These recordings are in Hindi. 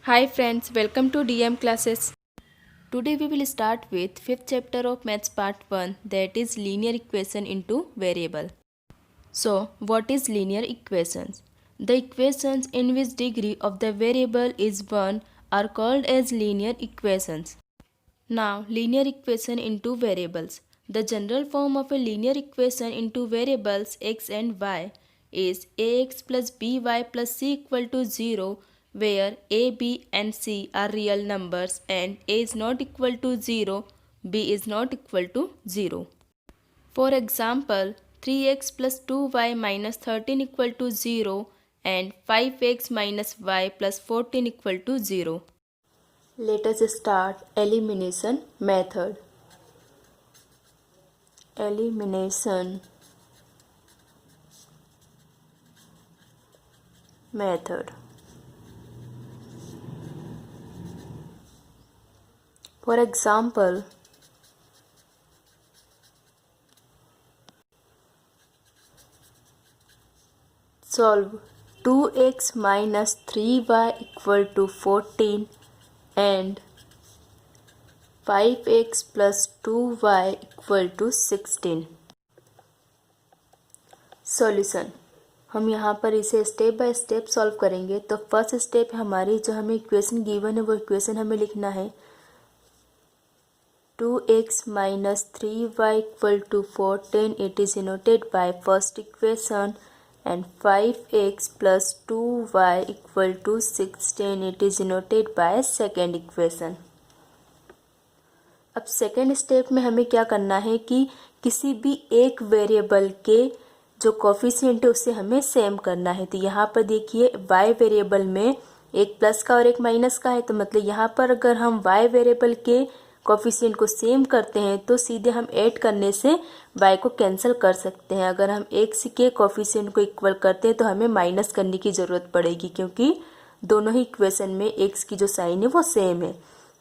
Hi friends, welcome to DM classes. Today we will start with 5th chapter of Maths part 1, that is linear equation into variable. So, what is linear equations? The equations in which degree of the variable is 1 are called as linear equations. Now, linear equation into variables. The general form of a linear equation into variables x and y is ax plus by plus c equal to 0, where a, b and c are real numbers and a is not equal to 0, b is not equal to 0. For example, 3x plus 2y minus 13 equal to 0 and 5x minus y plus 14 equal to 0. Let us start elimination method. Elimination method. For example, solve 2x minus 3y equal to 14 and 5x plus 2y equal to 16. Solution हम यहाँ पर इसे स्टेप बाय स्टेप सॉल्व करेंगे। तो फर्स्ट स्टेप हमारी जो हमें इक्वेशन गिवन है वो इक्वेशन हमें लिखना है 2x minus 3y equal to 14. It is denoted by first equation, and 5x plus 2y equal to 16. It is denoted by second equation. अब सेकेंड स्टेप में हमें क्या करना है कि किसी भी एक वेरिएबल के जो कोफिशिएंट है उसे हमें सेम करना है। तो यहाँ पर देखिए y वेरिएबल में एक प्लस का और एक माइनस का है, तो मतलब यहाँ पर अगर हम y वेरिएबल के कोफिशिएंट को सेम करते हैं तो सीधे हम ऐड करने से y को कैंसिल कर सकते हैं। अगर हम x के कोफिशिएंट को इक्वल करते हैं तो हमें माइनस करने की ज़रूरत पड़ेगी, क्योंकि दोनों ही इक्वेशन में x की जो साइन है वो सेम है।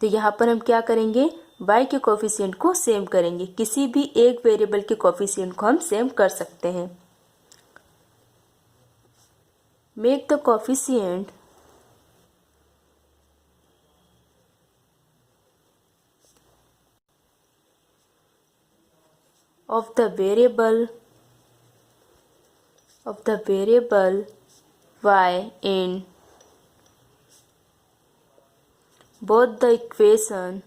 तो यहाँ पर हम क्या करेंगे, y के कोफिशिएंट को सेम करेंगे। किसी भी एक वेरिएबल के कोफिशिएंट को हम सेम कर सकते हैं। Make the coefficient of the variable y in both the equations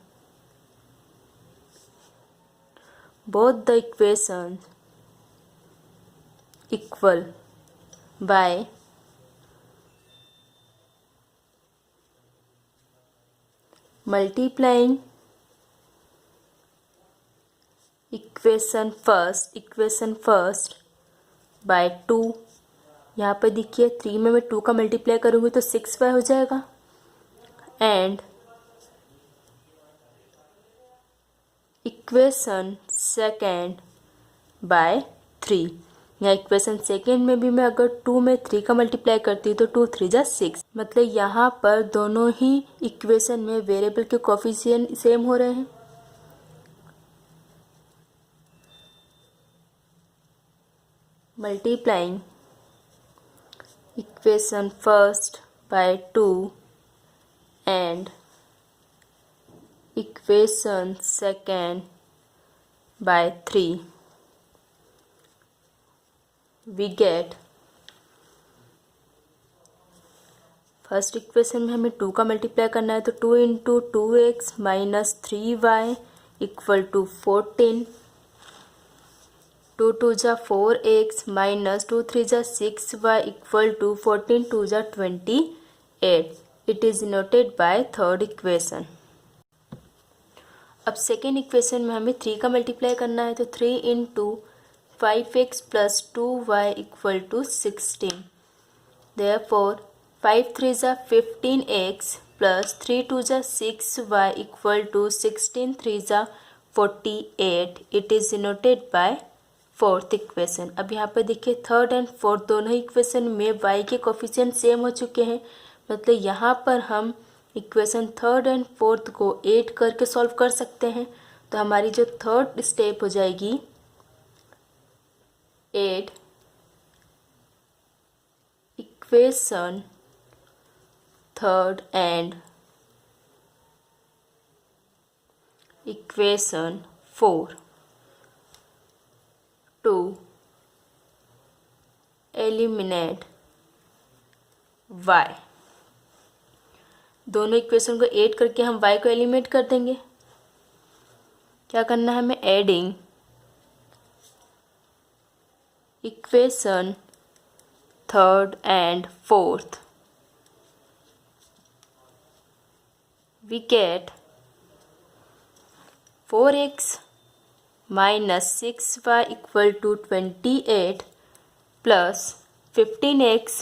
equal by multiplying equation first by 2। यहाँ पर देखिए 3 में मैं 2 का मल्टीप्लाई करूँगी तो 6y हो जाएगा, एंड इक्वेशन सेकेंड बाय 3। यहाँ इक्वेशन सेकेंड में भी मैं अगर 2 में 3 का मल्टीप्लाई करती हूँ तो 2 3 जा 6, मतलब यहाँ पर दोनों ही इक्वेशन में वेरिएबल के कोफिशिएंट सेम हो रहे हैं। Multiplying equation first by 2 and equation second by 3, we get first equation में हमें 2 का मल्टीप्लाई करना है तो 2 into 2x minus 3y equal to 14, 2 2 जा 4x माइनस 2 3 जा 6y इक्वल टू 14 2 जा 28। It is denoted by third equation. अब सेकेंड इक्वेशन में हमें 3 का मल्टीप्लाई करना है तो 3 into 5x plus 2y equal to 16। Therefore 5 3 जा 15x प्लस 3 2 जा 6y इक्वल टू 16 3 जा 48। It is denoted by fourth equation. अब यहाँ पर देखिए थर्ड एंड फोर्थ दोनों इक्वेशन में y के कोफिशिएंट सेम हो चुके हैं, मतलब यहाँ पर हम इक्वेशन थर्ड एंड फोर्थ को ऐड करके सॉल्व कर सकते हैं। तो हमारी जो थर्ड स्टेप हो जाएगी add equation third and equation 4 to eliminate y। दोनों इक्वेशन को ऐड करके हम y को एलिमिनेट कर देंगे। क्या करना है हमें? Adding equation third and fourth we get 4x minus 6y equal to 28 plus 15x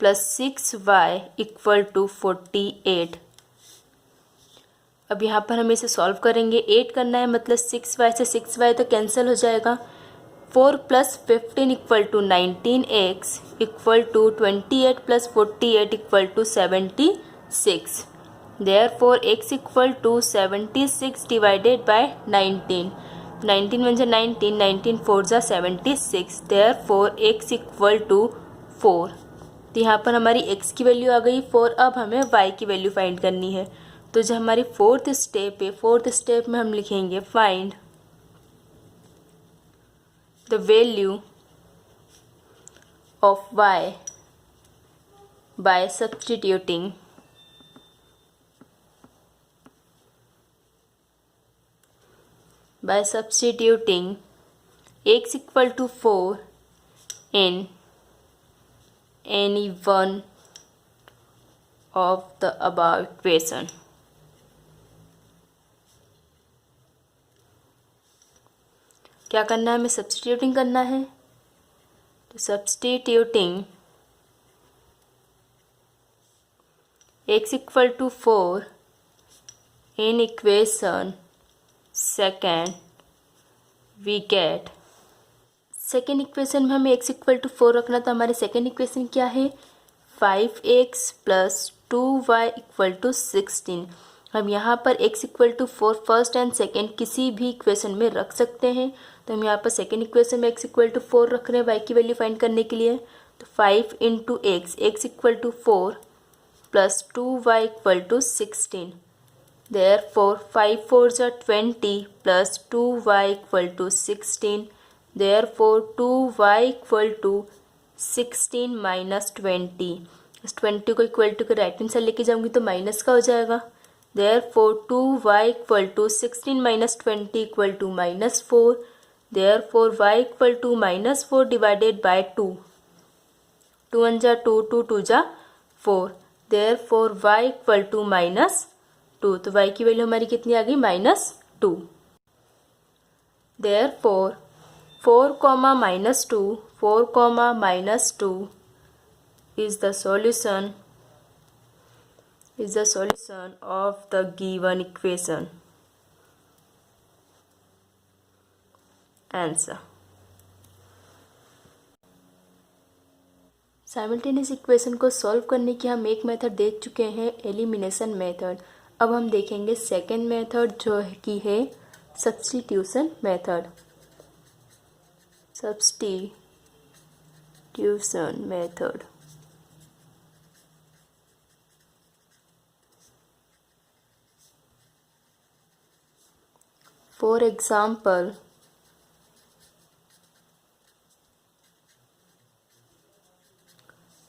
plus 6y equal to 48। अब यहाँ पर हम इसे सॉल्व करेंगे। 8 करना है मतलब 6y से 6y तो कैंसिल हो जाएगा। 4 plus 15 equal to 19x equal to 28 plus 48 equal to 76। Therefore x equal to 76 divided by 19। 19 म्हणजे 19, 19 4 जा 76। Therefore x equal to 4। तो यहाँ पर हमारी x की वैल्यू आ गई 4। अब हमें y की वैल्यू फाइंड करनी है। तो जो हमारी फोर्थ स्टेप है, फोर्थ स्टेप में हम लिखेंगे find the value of y bye substituting x equal to 4 in any one of the above equation। क्या करना है हमें? सब्स्टिट्यूटिंग करना है। तो substituting x equal to 4 in equation second we get. Second equation में हमें x इक्वल टू 4 रखना। तो हमारे सेकेंड इक्वेशन क्या है? 5x plus 2y equal to 16। हम यहाँ पर x equal to 4 first and second किसी भी इक्वेशन में रख सकते हैं। तो हम यहाँ पर सेकेंड इक्वेशन में x इक्वल टू 4 रख रहे हैं y की वैल्यू फाइंड करने के लिए। तो 5 into x equal to 4 plus 2y equal to 16। Therefore 5 4s are 20 plus 2y equal to 16। Therefore 2y equal to 16 minus 20। इस 20 को इक्वल टू के राइट हैंड साइड लेके जाऊंगी तो माइनस का हो जाएगा। Therefore 2y equal to 16 minus 20 equal to minus 4। Therefore y equal to minus 4 divided by 2। 2 1 जा 2, 2 2 जा 4। Therefore y equal to minus 2। तो y की वैल्यू हमारी कितनी आ गई? -2। Therefore 4, -2, 4, -2 is the solution of the given equation। Answer। Simultaneous equation को सॉल्व करने की हम एक मेथड देख चुके हैं, एलिमिनेशन मेथड। अब हम देखेंगे सेकेंड मेथड जो कि है substitution method. Substitution method for example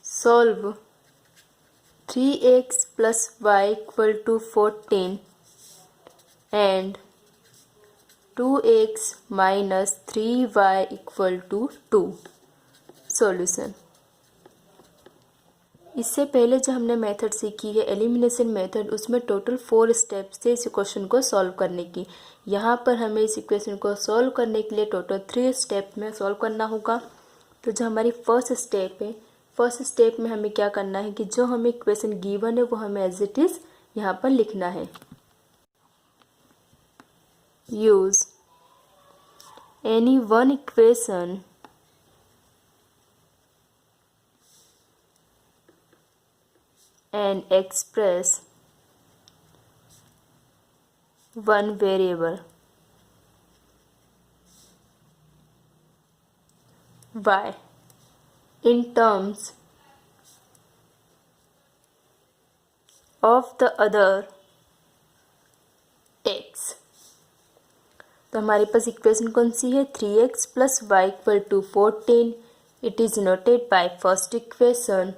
solve 3x plus y equal to 14 and 2x minus 3y equal to 2। Solution. इससे पहले जो हमने मेथड सीखी है एलिमिनेशन मेथड, उसमें टोटल 4 स्टेप्स थे इस इक्वेशन को सॉल्व करने की। यहाँ पर हमें इस इक्वेशन को सॉल्व करने के लिए टोटल 3 स्टेप में सॉल्व करना होगा। तो जो हमारी फर्स्ट स्टेप है, फर्स्ट स्टेप में हमें क्या करना है कि जो हमें इक्वेशन गिवन है वो हमें एज इट इज यहाँ पर लिखना है। Use any one equation and express one variable y in terms of the other x। तो हमारे पास इक्वेशन कौन सी है, 3x plus y equal to 14। It is noted by first equation.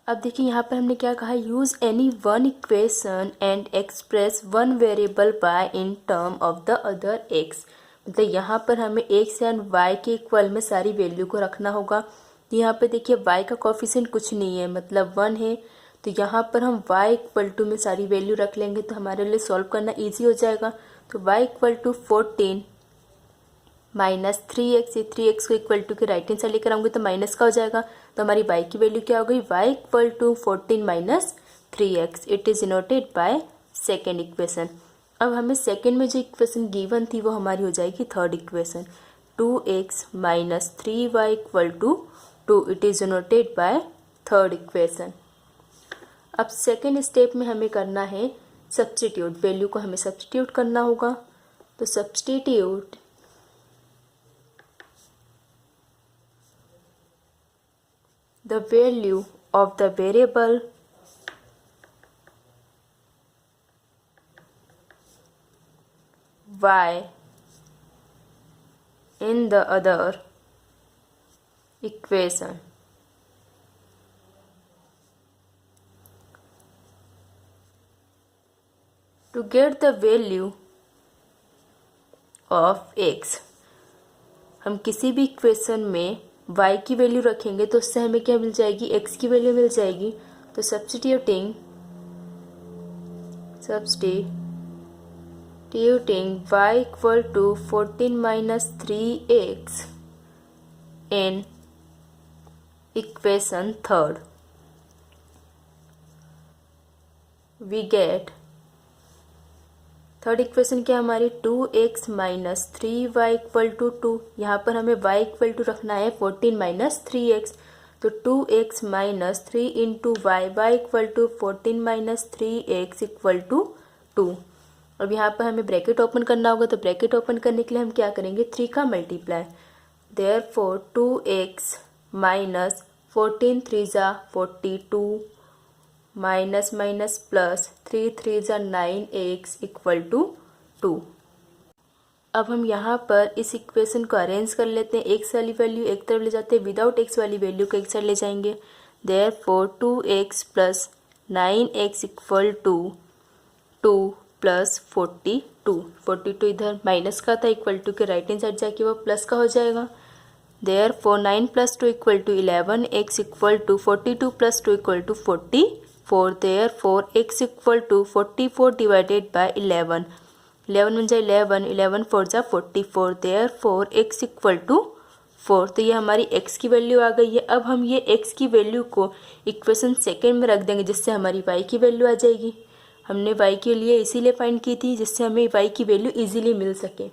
अब देखिए यहाँ पर हमने क्या कहा, use any one equation and express one variable by in term of the other x. मतलब यहाँ पर हमें एक्स एंड वाई के इक्वल में सारी वैल्यू को रखना होगा। यहाँ पे देखिए वाई का कोफिशिएंट कुछ नहीं है, मतलब 1 है, तो यहाँ पर हम y इक्वल टू में सारी वैल्यू रख लेंगे तो हमारे लिए सॉल्व करना ईजी हो जाएगा। तो y equal to 14 minus 3x, 3x को इक्वल टू के राइट हैंड साइड लेकर आऊँगी तो माइनस का हो जाएगा। तो हमारी y की वैल्यू क्या हो गई, y equal to 14 minus 3x। It is noted by second equation. अब हमें सेकेंड में जो इक्वेशन गिवन थी वो हमारी हो जाएगी third equation, 2x minus 3y equal to 2। It is noted by third equation. अब सेकेंड स्टेप में हमें करना है सब्स्टिट्यूट, वैल्यू को हमें सब्स्टिट्यूट करना होगा। तो substitute the value of the variable y in the other equation। To get the value of x, हम किसी भी इक्वेशन में y की वैल्यू रखेंगे तो उससे हमें क्या मिल जाएगी, x की वैल्यू मिल जाएगी। तो substituting y equal to 14 minus 3x in equation third, we get third equation क्या हमारी 2x minus 3y equal to 2। यहाँ पर हमें y इक्वल टू रखना है 14 माइनस 3x, तो 2x minus 3 into y, y equal to 14 minus 3x equal to 2। अब यहाँ पर हमें ब्रैकेट ओपन करना होगा, तो ब्रैकेट ओपन करने के लिए हम क्या करेंगे, 3 का मल्टीप्लाई। देयरफॉर 2x माइनस 14 3 जा 42 माइनस माइनस प्लस 3 3 जा 9x इक्वल टू 2। अब हम यहाँ पर इस इक्वेशन को अरेंज कर लेते हैं। एक्स वाली वैल्यू एक तरफ ले जाते हैं, विदाउट एक्स वाली वैल्यू को एक साइड ले जाएंगे। Therefore 2x plus 9x equal to 2 plus 42 इधर माइनस का था, इक्वल टू के राइट हैंड साइड जाके वो प्लस का हो जाएगा। Therefore 9 plus 2 equal to 11, x equal to 42 plus 2 equal to 44। Therefore x equal to 44 divided by 11, 11 बन जाए 11, 11 4 जा 44। Therefore x equal to 4। तो ये हमारी x की वैल्यू आ गई है। अब हम ये x की वैल्यू को इक्वेशन सेकेंड में रख देंगे, जिससे हमारी y की वैल्यू आ जाएगी। हमने y के लिए इसीलिए फाइंड की थी जिससे हमें y की वैल्यू इजीली मिल सके।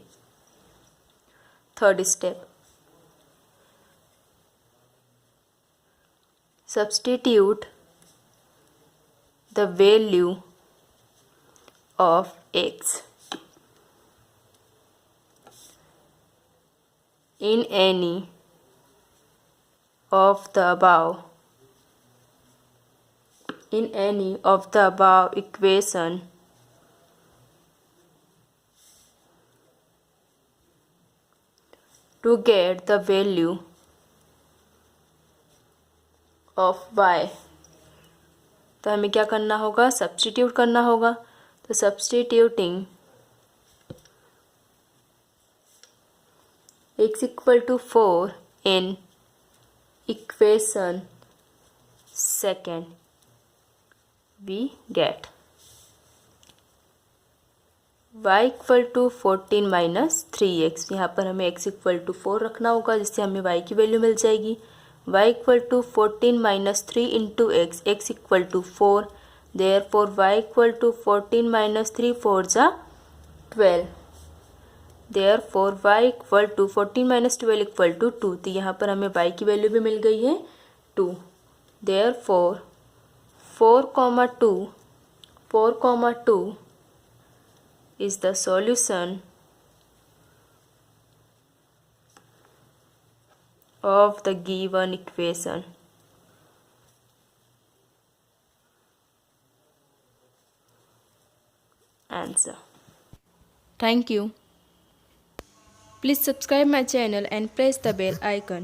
Third step, substitute the value of x in any of the above equation to get the value of y। तो हमें क्या करना होगा, सब्स्टिट्यूट करना होगा। तो substituting x equal to 4 in equation second, we get y equal to 14 minus 3x। यहाँ पर हमें x इक्वल टू 4 रखना होगा, जिससे हमें y की वैल्यू मिल जाएगी। y equal to 14 minus 3 into x, x equal to 4। Therefore y equal to 14 minus 3 4 जा 12। Therefore y equal to 14 minus 12 equal to 2। तो यहाँ पर हमें y की वैल्यू भी मिल गई है 2। Therefore 4,2 is the solution of the given equation। answer. Thank you. Please subscribe my channel and press the bell icon.